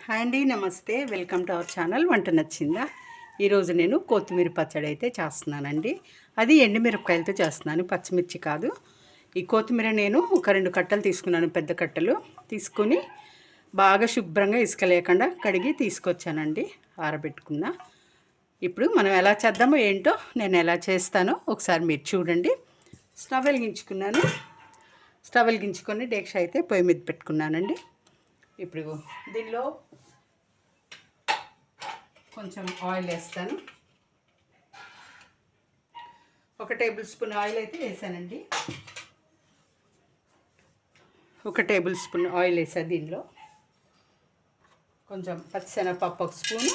Hi అండి, నమస్తే. Welcome to our channel. వంట నచ్చిందా? ఈరోజు నేను కొత్తిమీర పచ్చడి అయితే చేస్తున్నానండి. అది ఎండుమిరపకాయలతో చేస్తున్నాను, పచ్చిమిర్చి కాదు. ఈ కొత్తిమీర నేను ఒక 2 కట్టలు తీసుకున్నాను, పెద్ద కట్టలు తీసుకొని బాగా శుభ్రంగా ఇసుక లేకుండా కడిగి తీసుకొచ్చానండి, ఆరబెట్టుకున్నా. ఇప్పుడు మనం ఎలా చేద్దామో ఏంటో, నేను ఎలా చేస్తానో ఒకసారి మీరు చూడండి. స్టవ్ వెలిగించుకున్నాను. స్టవ్ వెలిగించుకొని డేక్ష అయితే పొయ్యి మీద పెట్టుకున్నానండి. ఇప్పుడు దీనిలో కొంచెం ఆయిల్ వేస్తాను. 1 టేబుల్ స్పూన్ ఆయిల్ అయితే వేసానండి. 1 టేబుల్ స్పూన్ ఆయిల్ వేసా. దీనిలో కొంచెం పచ్చిశనగపప్పు 1 స్పూను,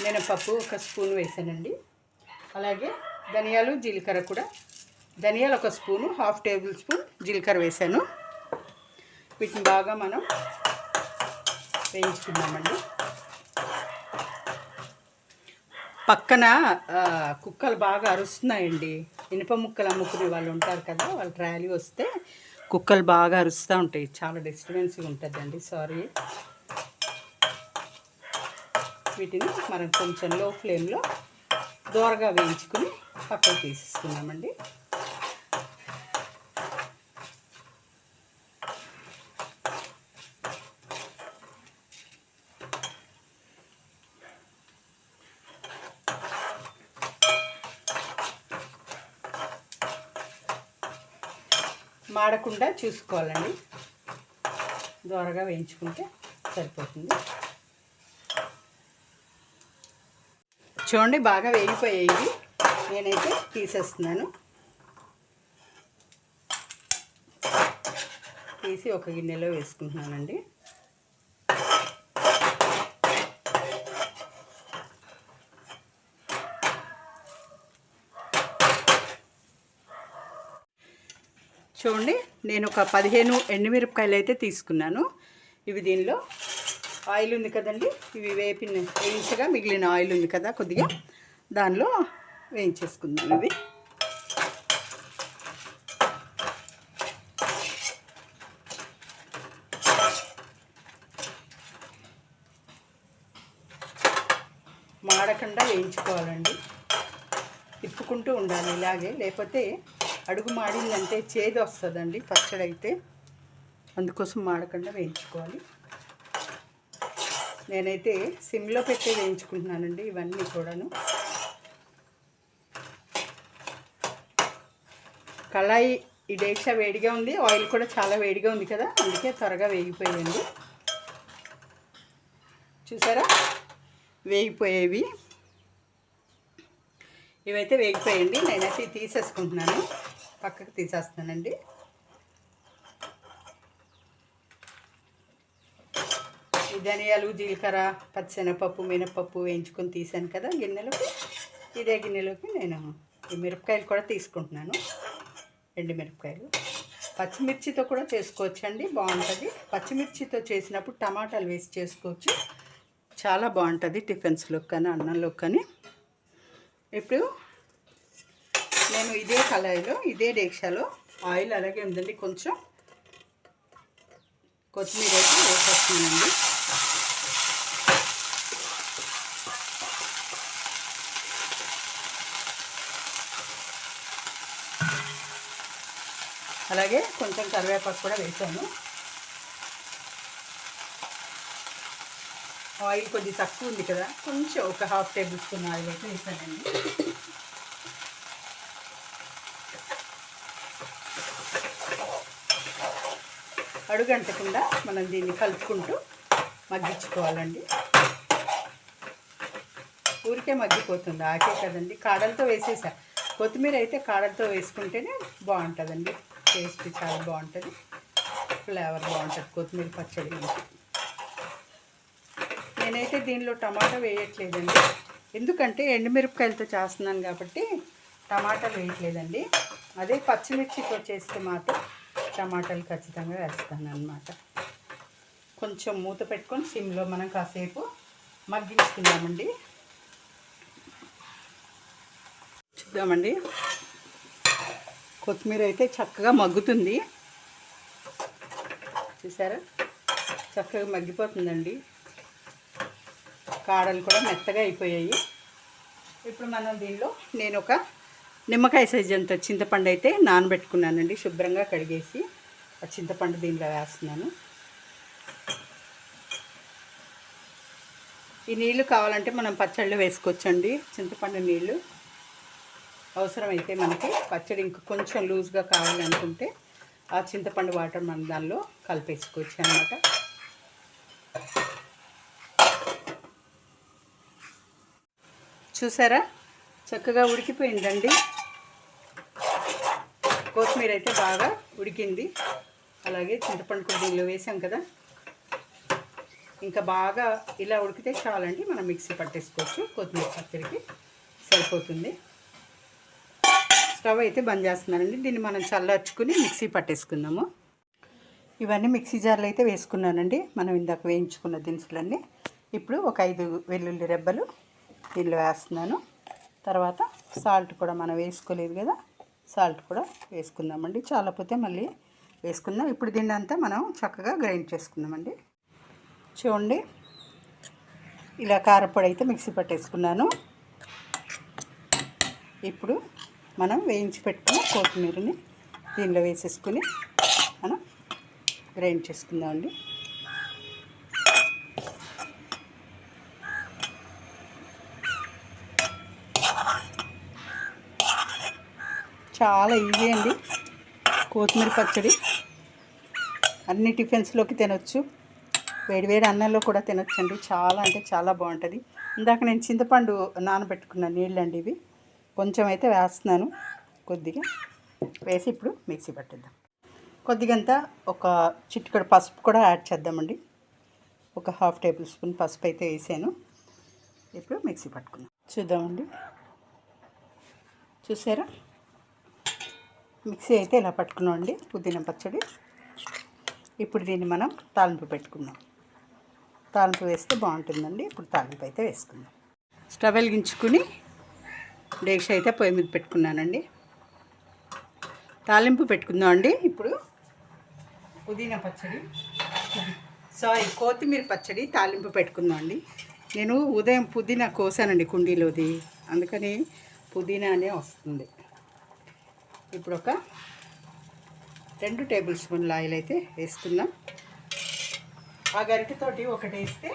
మినపప్పు 1 స్పూన్ వేసానండి. అలాగే ధనియాలు, జీలకర్ర కూడా. ధనియాలు 1 స్పూను, 1/2 టేబుల్ స్పూన్ జీలకర్ర వేసాను. వీటిని బాగా మనం వేయించుకున్నామండి. పక్కన కుక్కలు బాగా అరుస్తున్నాయండి. ఇనుప ముక్కలు అమ్ముకునే వాళ్ళు ఉంటారు కదా, వాళ్ళు ట్రాలీ వస్తే కుక్కలు బాగా అరుస్తూ ఉంటాయి. చాలా డిస్టర్బెన్స్గా ఉంటుందండి, సారీ. వీటిని మనం కొంచెం లో ఫ్లేమ్లో దోరగా వేయించుకుని పక్కకు తీసేసుకున్నామండి. మాడకుండా చూసుకోవాలండి, దోరగా వేయించుకుంటే సరిపోతుంది. చూడండి, బాగా వేగిపోయాయి. నేనైతే తీసేస్తున్నాను. తీసి ఒక గిన్నెలో వేసుకుంటున్నానండి. చూడండి, నేను ఒక 15 ఎండుమిరపకాయలు అయితే తీసుకున్నాను. ఇవి దీనిలో ఆయిల్ ఉంది కదండి, ఇవి వేయించగా మిగిలిన ఆయిల్ ఉంది కదా కొద్దిగా, దానిలో వేయించేసుకుందాం. ఇవి మాడకుండా వేయించుకోవాలండి, తిప్పుకుంటూ ఉండాలి ఇలాగే, లేకపోతే అడుగు మాడిందంటే చేదు వస్తుందండి పచ్చడి అయితే. అందుకోసం మాడకుండా వేయించుకోవాలి. నేనైతే సిమ్లో పెట్టి వేయించుకుంటున్నానండి ఇవన్నీ కూడాను. కళాయి ఈ డేక్ష వేడిగా ఉంది, ఆయిల్ కూడా చాలా వేడిగా ఉంది కదా, అందుకే త్వరగా వేగిపోయింది. చూసారా, వేగిపోయేవి. ఇవైతే వేగిపోయండి. నేనైతే తీసేసుకుంటున్నాను, పక్కకు తీసేస్తానండి. ఈ ధనియాలు, జీలకర్ర, పచ్చిశనగపప్పు, మినపప్పు వేయించుకొని తీసాను కదా గిన్నెలోకి, ఇదే గిన్నెలోకి నేను ఈ మిరపకాయలు కూడా తీసుకుంటున్నాను. ఎండుమిరపకాయలు పచ్చిమిర్చితో కూడా చేసుకోవచ్చండి, బాగుంటుంది. పచ్చిమిర్చితో చేసినప్పుడు టమాటాలు వేసి చేసుకోవచ్చు, చాలా బాగుంటుంది టిఫిన్స్లోకి కానీ అన్నంలోకి కానీ. ఇప్పుడు నేను ఇదే కళాయిలో, ఇదే డేక్షాలో ఆయిల్ అలాగే ఉందండి, కొంచెం కొత్తిమీర అయితే వేసేస్తున్నానండి. అలాగే కొంచెం కరివేపాకు కూడా వేసాను. ఆయిల్ కొద్దిగా తక్కువ ఉంది కదా, కొంచెం ఒక 1/2 టేబుల్ స్పూన్ ఆయిల్ అయితే వేసానండి. అడుగంటకుండా మనం దీన్ని కలుపుకుంటూ మగ్గించుకోవాలండి. ఊరికే మగ్గిపోతుంది, ఆకే కదండి. కాడలతో వేసేసా. కొత్తిమీర అయితే కాడలతో వేసుకుంటేనే బాగుంటుందండి, టేస్ట్ చాలా బాగుంటుంది, ఫ్లేవర్ బాగుంటుంది కొత్తిమీర పచ్చడి. నేనైతే దీనిలో టమాటా వేయట్లేదండి, ఎందుకంటే ఎండుమిరపకాయలతో చేస్తున్నాను కాబట్టి టమాటాలు వేయట్లేదండి. అదే పచ్చిమిర్చితో చేస్తే మాత్రం టమాటాలు ఖచ్చితంగా వేస్తాను అన్నమాట. కొంచెం మూత పెట్టుకొని సిమ్లో మనం కాసేపు మగ్గించుకుందామండి. చూద్దామండి, కొత్తిమీర అయితే చక్కగా మగ్గుతుంది. చూసారా, చక్కగా మగ్గిపోతుందండి. కాడలు కూడా మెత్తగా అయిపోయాయి. ఇప్పుడు మనం దీనిలో నేను ఒక నిమ్మకాయ సైజు అంత చింతపండు అయితే నానబెట్టుకున్నానండి. శుభ్రంగా కడిగేసి ఆ చింతపండు దీనిలో వేస్తున్నాను. ఈ నీళ్లు కావాలంటే మనం పచ్చళ్ళు వేసుకోవచ్చండి. చింతపండు నీళ్ళు అవసరమైతే మనకి పచ్చడి ఇంకా కొంచెం లూజ్గా కావాలనుకుంటే ఆ చింతపండు వాటర్ మనం దానిలో కలిపేసుకోవచ్చు అన్నమాట. చూసారా చక్కగా ఉడికిపోయిందండి. కొత్తిమీర అయితే బాగా ఉడికింది. అలాగే చింతపండు కూడా దీనిలో వేసాం కదా, ఇంకా బాగా ఇలా ఉడికితే చాలండి. మనం మిక్సీ పట్టేసుకోవచ్చు. కొత్తిమీర పచ్చడికి సరిపోతుంది. స్టవ్ అయితే బంద్ చేస్తున్నానండి. దీన్ని మనం చల్లార్చుకుని మిక్సీ పట్టేసుకుందాము. ఇవన్నీ మిక్సీ జార్లు అయితే వేసుకున్నానండి, మనం ఇందాక వేయించుకున్న దినుసులన్నీ. ఇప్పుడు ఒక 5 వెల్లుల్లి రెబ్బలు దీనిలో వేస్తున్నాను. తర్వాత సాల్ట్ కూడా మనం వేసుకోలేదు కదా, సాల్ట్ కూడా వేసుకుందామండి. చాలపోతే మళ్ళీ వేసుకుందాం. ఇప్పుడు దీన్ని అంతా మనం చక్కగా గ్రైండ్ చేసుకుందామండి. చూడండి ఇలా కారపొడి అయితే మిక్సీ పట్టేసుకున్నాను. ఇప్పుడు మనం వేయించి పెట్టుకున్న కొత్తిమీరని దీనిలో వేసేసుకుని మనం గ్రైండ్ చేసుకుందామండి. చాలా ఈజీ అండి కొత్తిమీర పచ్చడి. అన్ని టిఫిన్స్లోకి తినొచ్చు, వేడివేడి అన్నంలో కూడా తినొచ్చండి. చాలా అంటే చాలా బాగుంటుంది. ఇందాక నేను చింతపండు నానబెట్టుకున్న నీళ్ళండి ఇవి, కొంచెం అయితే వేస్తున్నాను. కొద్దిగా వేసి ఇప్పుడు మిక్సీ పట్టేద్దాం. కొద్దిగంతా ఒక చిటికెడు పసుపు కూడా యాడ్ చేద్దామండి. ఒక 1/2 టేబుల్ స్పూన్ పసుపు అయితే వేసాను. ఇప్పుడు మిక్సీ పట్టుకుందాం. చూద్దామండి. చూసారా మిక్సీ అయితే ఇలా పట్టుకున్నామండి పుదీనా పచ్చడి. ఇప్పుడు దీన్ని మనం తాలింపు పెట్టుకుందాం. తాలింపు వేస్తే బాగుంటుందండి. ఇప్పుడు తాలింపు అయితే వేసుకుందాం. స్టవ్ వెలిగించుకుని డేక్ష అయితే పొయ్యి మీద పెట్టుకున్నానండి. తాలింపు పెట్టుకుందాం అండి. ఇప్పుడు పుదీనా పచ్చడి కొత్తిమీర పచ్చడి తాలింపు పెట్టుకుందాం అండి. నేను ఉదయం పుదీనా కోసానండి కుండీలోది, అందుకని పుదీనా అనే వస్తుంది. ఇప్పుడు ఒక 2 టేబుల్ స్పూన్ల ఆయిల్ అయితే వేసుకుందాం. ఆ గరిటెతోటి ఒకటి వేస్తే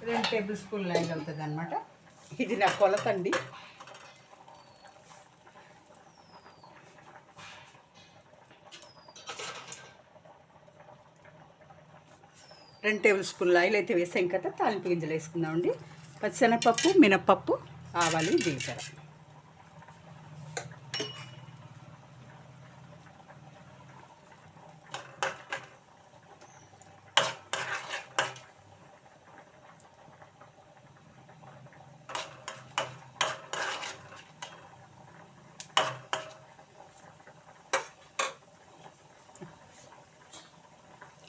2 టేబుల్ స్పూన్ల ఆయిల్ అవుతుంది అన్నమాట. ఇది నా కొలత అండి. రెండు టేబుల్ స్పూన్ల ఆయిల్ అయితే వేసాం కదా, తాలింపు గింజలు వేసుకుందామండి. పచ్చిశనగపప్పు, మినప్పప్పు, ఆవాలు, జీలకర్ర.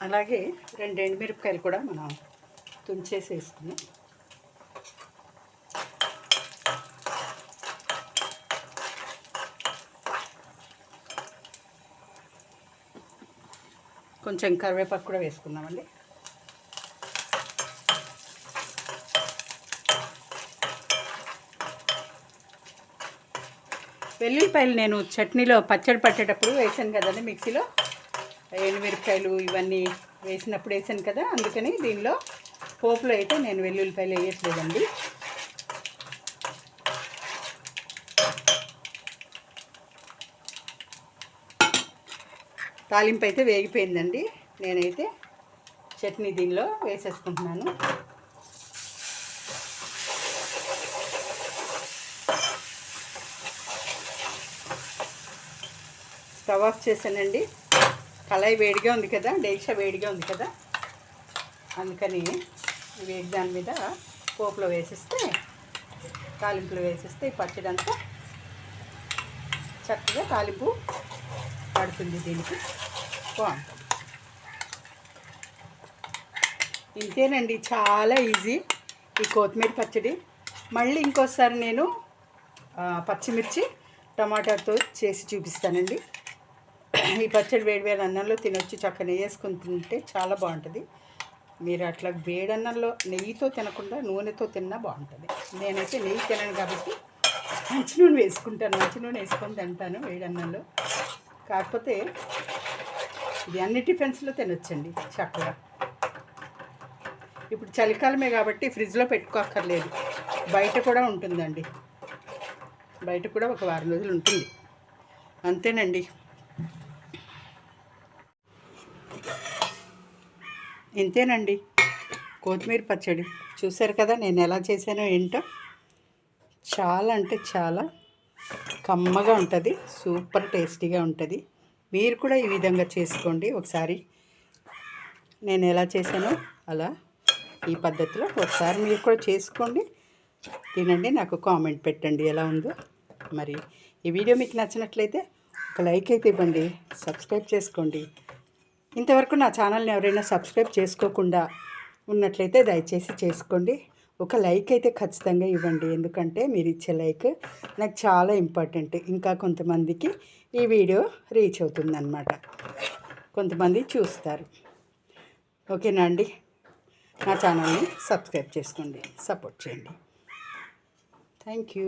అలాగే 2 ఎండుమిరపకాయలు కూడా మనం తుంచేసి వేసుకున్నాం. కొంచెం కరివేపాకు కూడా వేసుకుందామండి. వెల్లుల్లిపాయలు నేను చట్నీలో పచ్చడి పట్టేటప్పుడు వేసాను కదండి, మిక్సీలో ఎండుమిరపకాయలు ఇవన్నీ వేసినప్పుడు వేసాను కదా, అందుకని దీనిలో పోపులో అయితే నేను వెల్లుల్లిపాయలు వేయట్లేదండి. తాలింపు అయితే వేగిపోయిందండి. నేనైతే చట్నీ దీనిలో వేసేసుకుంటున్నాను. స్టవ్ ఆఫ్ చేశానండి. కళాయి వేడిగా ఉంది కదా, డేక్ష వేడిగా ఉంది కదా, అందుకని వేడి దాని మీద పోపులో వేసేస్తే, తాలింపులో వేసేస్తే ఈ పచ్చడి అంతా చక్కగా తాలింపు పడుతుంది. దీనికి బాగుంటుంది. ఇంతేనండి, చాలా ఈజీ ఈ కొత్తిమీర పచ్చడి. మళ్ళీ ఇంకోసారి నేను పచ్చిమిర్చి టమాటాతో చేసి చూపిస్తానండి. ఈ పచ్చడి వేడివేడి అన్నంలో తినొచ్చు, చక్కగా వేసుకుని తింటే చాలా బాగుంటుంది. మీరు అట్లా వేడన్నంలో నెయ్యితో తినకుండా నూనెతో తిన్నా బాగుంటుంది. నేనైతే నెయ్యి తినను కాబట్టి మంచి నూనె వేసుకుంటాను. మంచి నూనె వేసుకొని తింటాను వేడన్నంలో. కాకపోతే ఇది అన్ని టిఫిన్స్లో తినొచ్చండి చక్కగా. ఇప్పుడు చలికాలమే కాబట్టి ఫ్రిడ్జ్లో పెట్టుకోక్కర్లేదు, బయట కూడా ఉంటుందండి. బయట కూడా ఒక వారం రోజులు ఉంటుంది. అంతేనండి. ఇంతేనండి కొత్తిమీర పచ్చడి. చూశారు కదా నేను ఎలా చేశానో ఏంటో. చాలా అంటే చాలా కమ్మగా ఉంటుంది, సూపర్ టేస్టీగా ఉంటుంది. మీరు కూడా ఈ విధంగా చేసుకోండి ఒకసారి. నేను ఎలా చేశానో అలా ఈ పద్ధతిలో ఒకసారి మీరు కూడా చేసుకోండి, తినండి, నాకు కామెంట్ పెట్టండి ఎలా ఉందో. మరి ఈ వీడియో మీకు నచ్చినట్లయితే ఒక లైక్ అయితే ఇవ్వండి, సబ్స్క్రైబ్ చేసుకోండి. ఇంతవరకు నా ఛానల్ని ఎవరైనా సబ్స్క్రైబ్ చేసుకోకుండా ఉన్నట్లయితే దయచేసి చేసుకోండి. ఒక లైక్ అయితే ఖచ్చితంగా ఇవ్వండి, ఎందుకంటే మీరు ఇచ్చే లైక్ నాకు చాలా ఇంపార్టెంట్. ఇంకా కొంతమందికి ఈ వీడియో రీచ్ అవుతుందన్నమాట, కొంతమంది చూస్తారు. ఓకేనా అండి? నా ఛానల్ని సబ్స్క్రైబ్ చేసుకోండి, సపోర్ట్ చేయండి. Thank you.